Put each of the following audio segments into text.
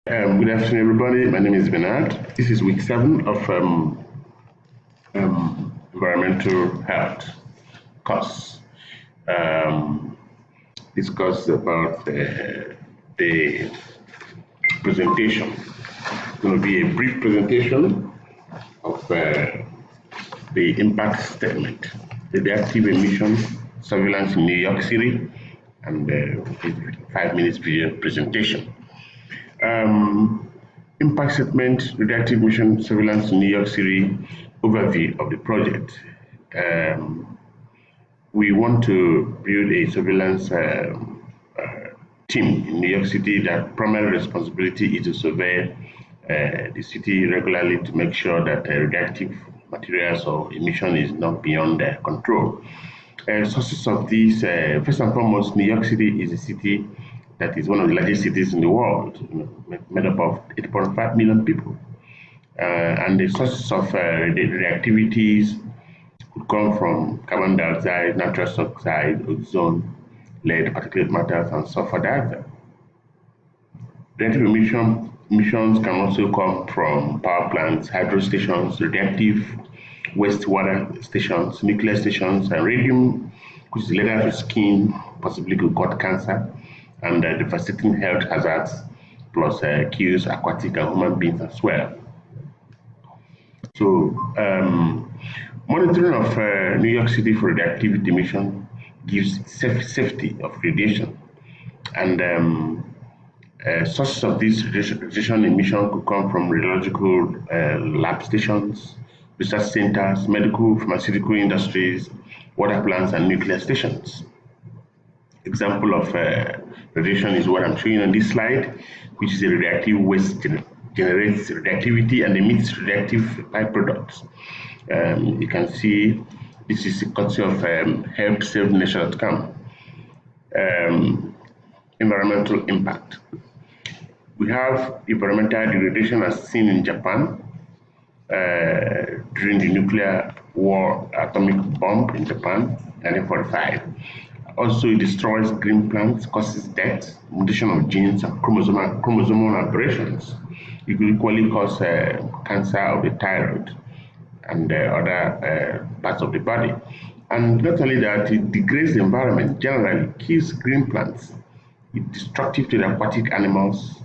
Good afternoon, everybody. My name is Bernard. This is week 7 of environmental health course. Um, this course is about the presentation. It's going to be a brief presentation of the impact statement, radioactive emission surveillance in New York City, and 5 minutes video presentation. Impact statement, radioactive emission surveillance in New York City, overview of the project. We want to build a surveillance team in New York City that primary responsibility is to survey the city regularly to make sure that radioactive materials or emission is not beyond their control. Sources of these, first and foremost, New York City is a city that is one of the largest cities in the world, made up of 8.5 million people. And the sources of reactivities could come from carbon dioxide, nitrous oxide, ozone, lead, particulate matters, and sulfur dioxide. Radioactive emissions can also come from power plants, hydro stations, radioactive wastewater stations, nuclear stations, and radium, which is lethal to skin, possibly could cause cancer, and devastating health hazards, plus kills aquatic and human beings as well. So, monitoring of New York City for radioactivity emission gives safety of radiation, and sources of this radiation emission could come from radiological lab stations, research centers, medical, pharmaceutical industries, water plants, and nuclear stations. Example of radiation is what I'm showing on this slide, which is a radioactive waste generates radioactivity and emits radioactive byproducts. You can see this is a courtesy of helpsavenation.com. Environmental impact. We have environmental degradation as seen in Japan during the nuclear war atomic bomb in Japan, 1945. Also, it destroys green plants, causes death, mutation of genes, and chromosomal aberrations. It could equally cause cancer of the thyroid and other parts of the body. And not only that, it degrades the environment, generally kills green plants. It's destructive to the aquatic animals,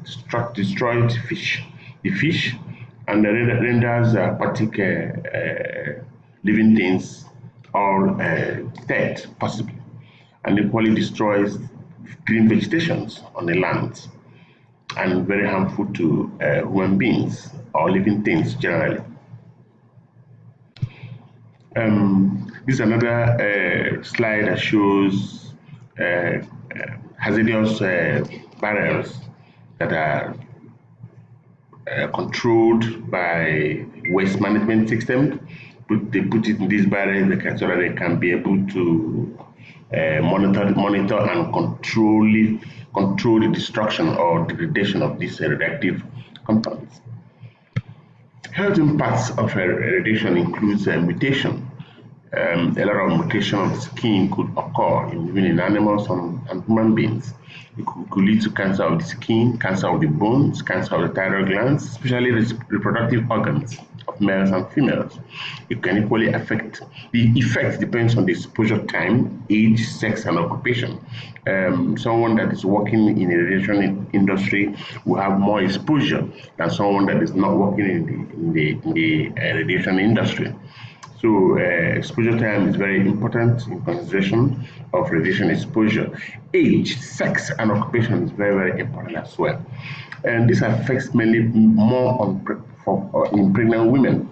destroys fish, the fish, and renders aquatic living things all dead, possibly, and equally destroys green vegetations on the land, and very harmful to human beings or living things generally. This is another slide that shows hazardous barriers that are controlled by waste management system. They put it in these barriers so that they can be able to monitor and control the destruction or degradation of these radioactive compounds. Health impacts of radiation includes mutation. A lot of mutation of the skin could occur even in animals and human beings. It could lead to cancer of the skin, cancer of the bones, cancer of the thyroid glands, especially reproductive organs of males and females. It can equally affect, the effect depends on the exposure time, age, sex, and occupation. Someone that is working in the radiation industry will have more exposure than someone that is not working in the radiation industry. So exposure time is very important in consideration of radiation exposure. Age, sex, and occupation is very, very important as well. And this affects mainly more in pregnant women,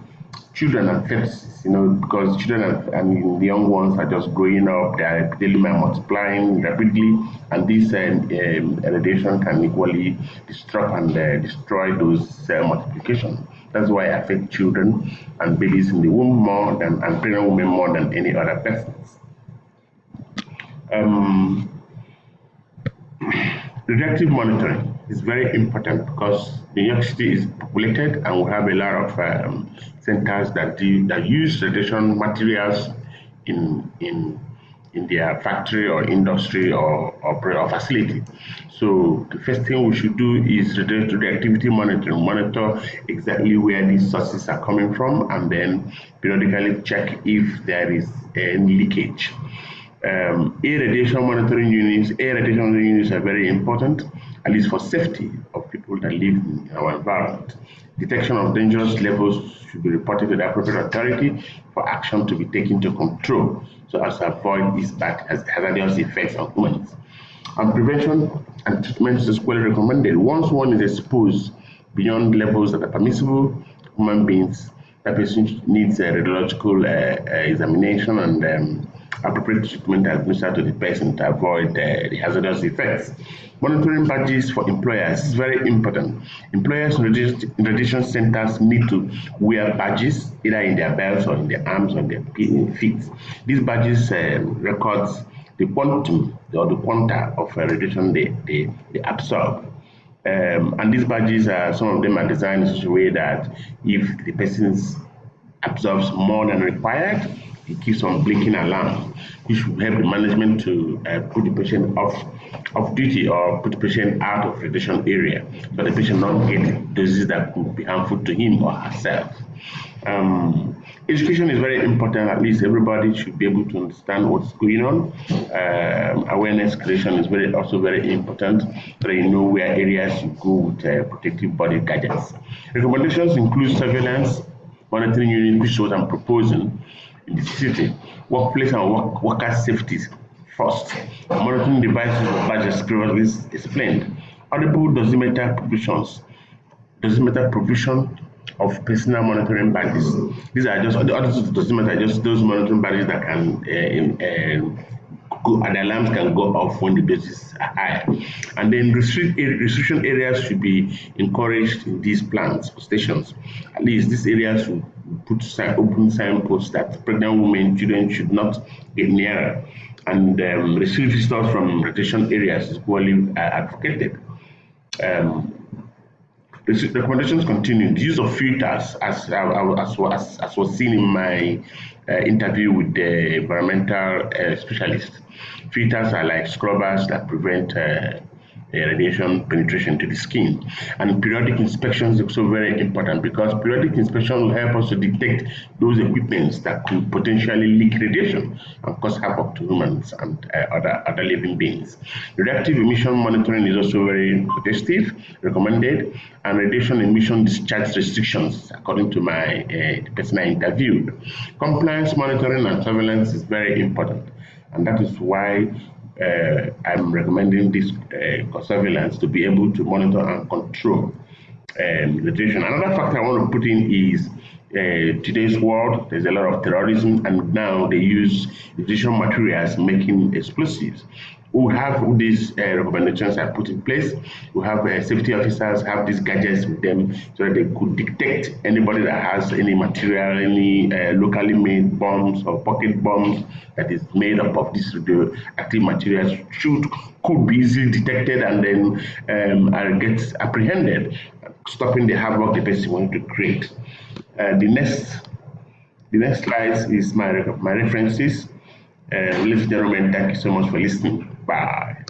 children and fetuses, because children and the young ones are just growing up, their epithelium are multiplying rapidly, and this radiation can equally disrupt and destroy those cell multiplication. That's why it affects children and babies in the womb more than and pregnant women more than any other persons. Radioactive monitoring is very important because New York City is populated and we have a lot of centers that use radiation materials in in their factory or industry or facility. So the first thing we should do is radioactivity monitoring, monitor exactly where these sources are coming from, and then periodically check if there is any leakage. Air radiation monitoring units. Air radiation monitoring units are very important, at least for safety of people that live in our environment. Detection of dangerous levels should be reported to the appropriate authority for action to be taken to control, so as to avoid these bad hazardous effects on humans. And prevention and treatment is equally recommended. Once one is exposed beyond levels that are permissible, human beings, that person needs a radiological examination and appropriate treatment administered to the person to avoid the hazardous effects. Monitoring badges for employers is very important. Employers in radiation centers need to wear badges either in their belts or in their arms or in their feet. These badges records the quantum or the quanta of radiation they absorb. And these badges some of them are designed in such a way that if the person absorbs more than required, it keeps on blinking alarm, which will help the management to put the patient off duty or put the patient out of radiation area, so the patient not get doses that could be harmful to him or herself. Education is very important. At least everybody should be able to understand what's going on. Awareness creation is also very important, so you know where areas you go with protective body gadgets. Recommendations include surveillance monitoring unit, which is what I'm proposing in the city. Workplace and worker safety first. Monitoring devices or badges previously explained. Audible dosimeter provision of personal monitoring badges. These are just the other dosimeter are just those monitoring badges that can and the alarms can go off when the doses are high. And then restriction areas should be encouraged in these plants or stations. At least these areas should put open signposts that pregnant women, children should not get nearer. And restrict visitors from radiation areas is equally advocated. Recommendations continue. The use of filters, as was seen in my interview with the environmental specialist. Filters are like scrubbers that prevent radiation penetration to the skin. And periodic inspections is also very important, because periodic inspection will help us to detect those equipments that could potentially leak radiation and cause havoc to humans and other living beings. Radioactive emission monitoring is also very suggestive, recommended, and radiation emission discharge restrictions, according to my the person I interviewed. Compliance monitoring and surveillance is very important, and that is why I'm recommending this surveillance to be able to monitor and control radiation. Another factor I want to put in is today's world, there's a lot of terrorism, and now they use radiation materials making explosives. We have these recommendations are put in place. We have safety officers have these gadgets with them, so that they could detect anybody that has any material, any locally made bombs or pocket bombs that is made up of these radioactive materials could be easily detected and then get apprehended, stopping the havoc the person wanted to create. The next slide is my references. Ladies and gentlemen, thank you so much for listening. Bye.